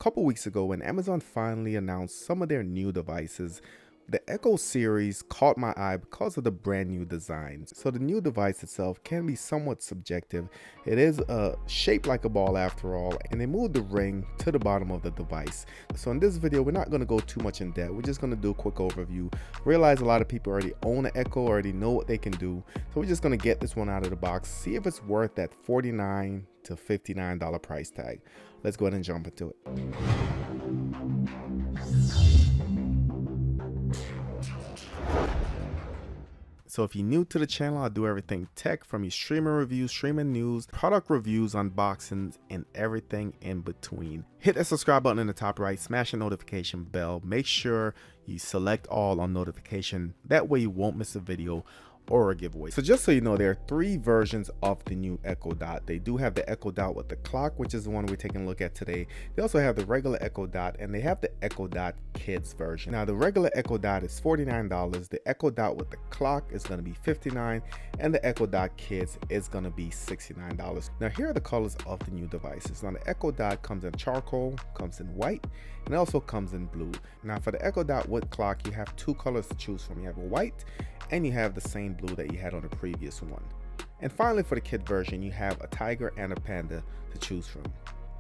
couple weeks ago when Amazon finally announced some of their new devices. The Echo series caught my eye because of the brand new designs. So the new device itself can be somewhat subjective. It is shaped like a ball after all, and they moved the ring to the bottom of the device. So in this video, we're not going to go too much in depth. We're just going to do a quick overview. Realize a lot of people already own an Echo, already know what they can do. So we're just going to get this one out of the box, see if it's worth that $49 to $59 price tag. Let's go ahead and jump into it. So if you're new to the channel, I do everything tech, from your streaming reviews, streaming news, product reviews, unboxings, and everything in between. Hit that subscribe button in the top right, smash the notification bell. Make sure you select all on notification. That way you won't miss a video or a giveaway. So just so you know, there are three versions of the new Echo Dot. They do have the Echo Dot with the clock, which is the one we're taking a look at today. They also have the regular Echo Dot, and they have the Echo Dot Kids version. Now the regular Echo Dot is $49. The Echo Dot with the clock is going to be $59, and the Echo Dot Kids is going to be $69. Now here are the colors of the new devices. Now the Echo Dot comes in charcoal, comes in white, and it also comes in blue. Now for the Echo Dot with clock, you have two colors to choose from. You have a white, and you have the same blue that you had on the previous one. And finally, for the kid version, you have a tiger and a panda to choose from.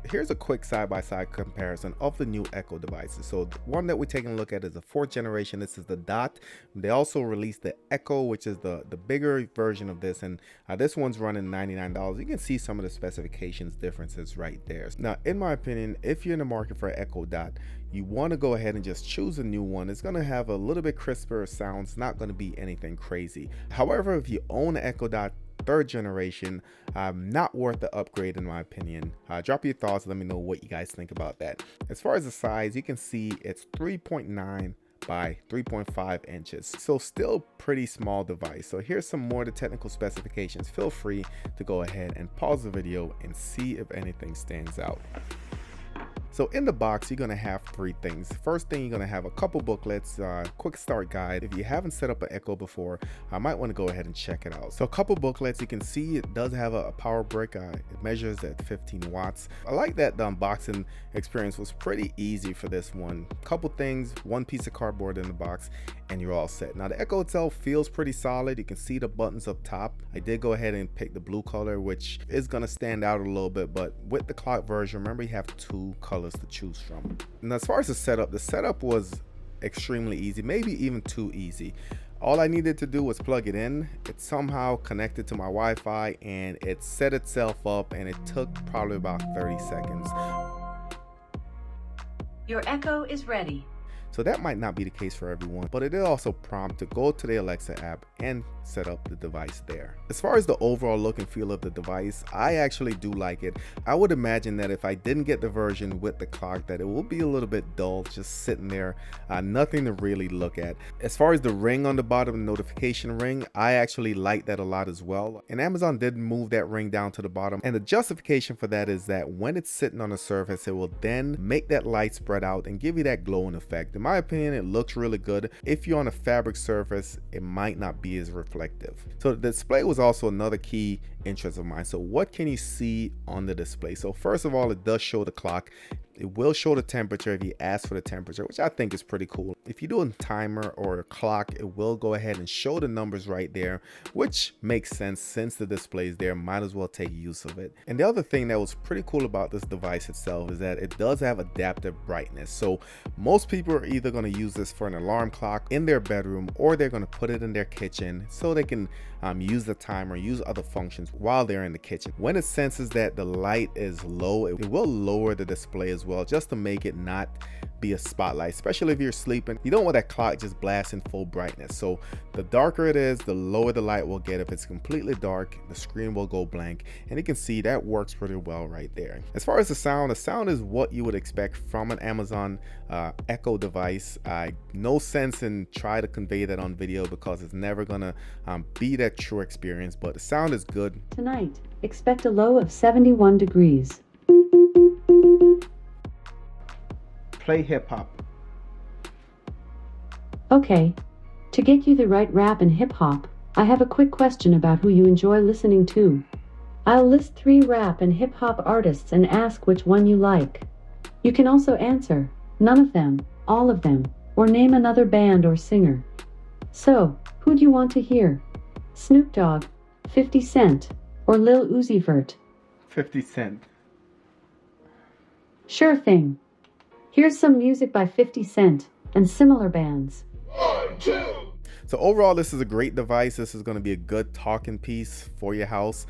Here's a quick side-by-side comparison of the new Echo devices. So the one that we're taking a look at is the 4th generation. This is the Dot. They also released the Echo, which is the bigger version of this, and this one's running $99. You can see some of the specifications differences right there. Now, in my opinion, if you're in the market for an Echo Dot, you want to go ahead and just choose a new one. It's going to have a little bit crisper sound. It's not going to be anything crazy. However, if you own an Echo Dot 3rd generation, not worth the upgrade in my opinion. Drop your thoughts, let me know what you guys think about that. As far as the size, you can see it's 3.9 by 3.5 inches, so still pretty small device. So here's some more of the technical specifications. Feel free to go ahead and pause the video and see if anything stands out. So in the box, you're going to have three things. First thing, you're going to have a couple booklets, quick start guide. If you haven't set up an Echo before, I might want to go ahead and check it out. So a couple booklets, you can see it does have a power brick. It measures at 15 watts. I like that the unboxing experience was pretty easy for this one. Couple things, one piece of cardboard in the box, and you're all set. Now the Echo itself feels pretty solid. You can see the buttons up top. I did go ahead and pick the blue color, which is going to stand out a little bit, but with the clock version, remember you have two colors to choose from. And as far as the setup was extremely easy, maybe even too easy. All I needed to do was plug it in. It somehow connected to my Wi-Fi and it set itself up, and it took probably about 30 seconds. Your Echo is ready. So that might not be the case for everyone, but it is also prompt to go to the Alexa app and set up the device there. As far as the overall look and feel of the device, I actually do like it. I would imagine that if I didn't get the version with the clock, that it will be a little bit dull, just sitting there, nothing to really look at. As far as the ring on the bottom, the notification ring, I actually like that a lot as well. And Amazon did move that ring down to the bottom, and the justification for that is that when it's sitting on a surface, it will then make that light spread out and give you that glowing effect. In my opinion, it looks really good. If you're on a fabric surface, it might not be as reflective. So the display was also another key interest of mine. So what can you see on the display? So first of all, it does show the clock. It will show the temperature if you ask for the temperature, which I think is pretty cool. If you do a timer or a clock, it will go ahead and show the numbers right there, which makes sense since the display is there. Might as well take use of it. And the other thing that was pretty cool about this device itself is that it does have adaptive brightness. So most people are either going to use this for an alarm clock in their bedroom, or they're going to put it in their kitchen so they can use the timer, use other functions while they're in the kitchen. When it senses that the light is low, it will lower the display as well, just to make it not be a spotlight, especially if you're sleeping. You don't want that clock just blasting full brightness. So the darker it is, the lower the light will get. If it's completely dark, the screen will go blank, and you can see that works pretty well right there. As far as the sound is what you would expect from an Amazon Echo device. No sense in try to convey that on video because it's never gonna be that true experience, but the sound is good. Tonight, expect a low of 71 degrees. Play hip hop. Okay. To get you the right rap and hip hop, I have a quick question about who you enjoy listening to. I'll list 3 rap and hip hop artists and ask which one you like. You can also answer none of them, all of them, or name another band or singer. So, who do you want to hear? Snoop Dogg, 50 Cent, or Lil Uzi Vert? 50 Cent. Sure thing. Here's some music by 50 Cent and similar bands. So overall, this is a great device. This is going to be a good talking piece for your house.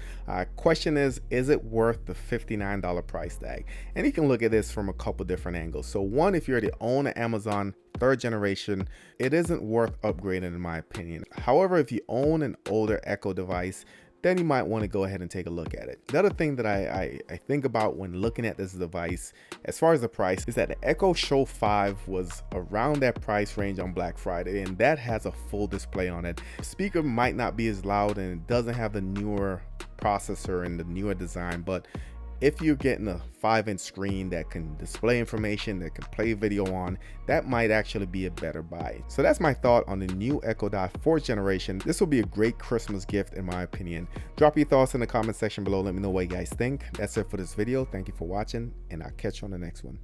Question is it worth the $59 price tag? And you can look at this from a couple different angles. So one, if you already own an Amazon 3rd generation, it isn't worth upgrading in my opinion. However, if you own an older Echo device, then you might want to go ahead and take a look at it. The other thing that I think about when looking at this device, as far as the price, is that the Echo Show 5 was around that price range on Black Friday, and that has a full display on it. The speaker might not be as loud, and it doesn't have the newer processor and the newer design, but if you're getting a 5-inch screen that can display information, that can play video on, that might actually be a better buy. So that's my thought on the new Echo Dot 4th generation. This will be a great Christmas gift in my opinion. Drop your thoughts in the comment section below. Let me know what you guys think. That's it for this video. Thank you for watching, and I'll catch you on the next one.